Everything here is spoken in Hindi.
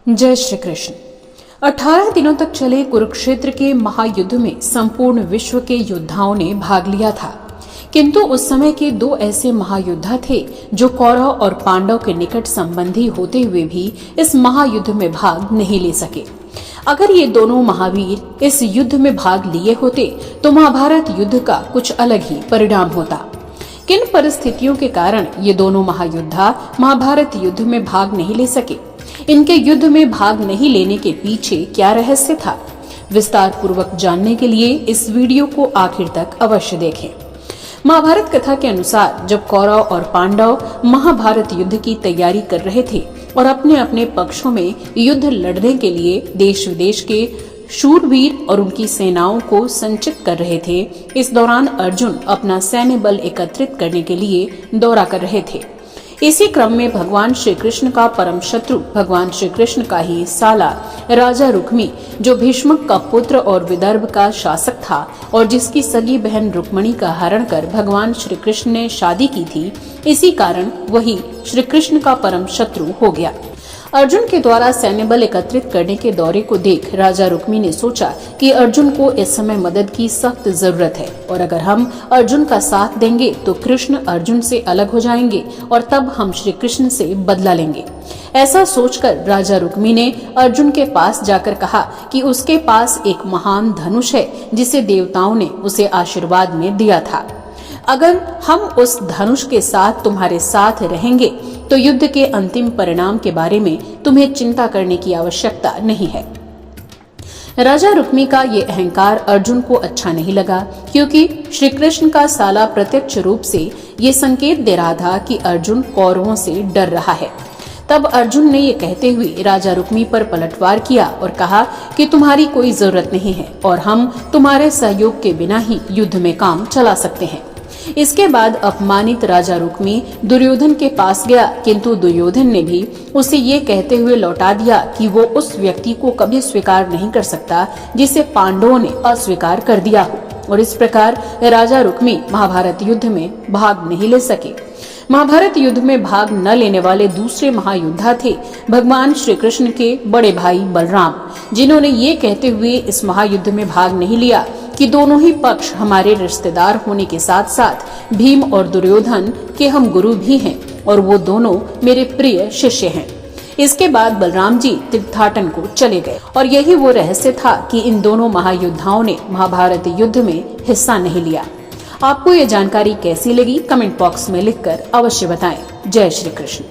जय श्री कृष्ण। 18 दिनों तक चले कुरुक्षेत्र के महायुद्ध में संपूर्ण विश्व के योद्धाओं ने भाग लिया था, किंतु उस समय के दो ऐसे महायोद्धा थे जो कौरव और पांडव के निकट संबंधी होते हुए भी इस महायुद्ध में भाग नहीं ले सके। अगर ये दोनों महावीर इस युद्ध में भाग लिए होते तो महाभारत युद्ध का कुछ अलग ही परिणाम होता। किन परिस्थितियों के कारण ये दोनों महायोद्धा महाभारत युद्ध में भाग नहीं ले सके? इनके युद्ध में भाग नहीं लेने के पीछे क्या रहस्य था? विस्तार पूर्वक जानने के लिए इस वीडियो को आखिर तक अवश्य देखें। महाभारत कथा के अनुसार जब कौरव और पांडव महाभारत युद्ध की तैयारी कर रहे थे और अपने अपने पक्षों में युद्ध लड़ने के लिए देश विदेश के शूरवीर और उनकी सेनाओं को संचित कर रहे थे, इस दौरान अर्जुन अपना सैन्य बल एकत्रित करने के लिए दौरा कर रहे थे। इसी क्रम में भगवान श्री कृष्ण का परम शत्रु, भगवान श्री कृष्ण का ही साला राजा रुक्मी, जो भीष्मक का पुत्र और विदर्भ का शासक था और जिसकी सगी बहन रुक्मणी का हरण कर भगवान श्री कृष्ण ने शादी की थी, इसी कारण वही श्री कृष्ण का परम शत्रु हो गया। अर्जुन के द्वारा सैन्य बल एकत्रित करने के दौरे को देख राजा रुक्मी ने सोचा कि अर्जुन को इस समय मदद की सख्त जरूरत है और अगर हम अर्जुन का साथ देंगे तो कृष्ण अर्जुन से अलग हो जाएंगे और तब हम श्री कृष्ण से बदला लेंगे। ऐसा सोचकर राजा रुक्मी ने अर्जुन के पास जाकर कहा कि उसके पास एक महान धनुष है जिसे देवताओं ने उसे आशीर्वाद में दिया था। अगर हम उस धनुष के साथ तुम्हारे साथ रहेंगे तो युद्ध के अंतिम परिणाम के बारे में तुम्हें चिंता करने की आवश्यकता नहीं है। राजा रुक्मी का ये अहंकार अर्जुन को अच्छा नहीं लगा, क्योंकि श्री कृष्ण का साला प्रत्यक्ष रूप से ये संकेत दे रहा था कि अर्जुन कौरवों से डर रहा है। तब अर्जुन ने ये कहते हुए राजा रुक्मी पर पलटवार किया और कहा कि तुम्हारी कोई जरूरत नहीं है और हम तुम्हारे सहयोग के बिना ही युद्ध में काम चला सकते हैं। इसके बाद अपमानित राजा रुक्मी दुर्योधन के पास गया, किंतु दुर्योधन ने भी उसे ये कहते हुए लौटा दिया कि वो उस व्यक्ति को कभी स्वीकार नहीं कर सकता जिसे पांडवों ने अस्वीकार कर दिया हो, और इस प्रकार राजा रुक्मी महाभारत युद्ध में भाग नहीं ले सके। महाभारत युद्ध में भाग न लेने वाले दूसरे महायोद्धा थे भगवान श्री कृष्ण के बड़े भाई बलराम, जिन्होंने ये कहते हुए इस महायुद्ध में भाग नहीं लिया कि दोनों ही पक्ष हमारे रिश्तेदार होने के साथ साथ भीम और दुर्योधन के हम गुरु भी हैं और वो दोनों मेरे प्रिय शिष्य हैं। इसके बाद बलराम जी तीर्थाटन को चले गए और यही वो रहस्य था कि इन दोनों महायोद्धाओं ने महाभारत युद्ध में हिस्सा नहीं लिया। आपको ये जानकारी कैसी लगी? कमेंट बॉक्स में लिखकर अवश्य बताएं। जय श्री कृष्ण।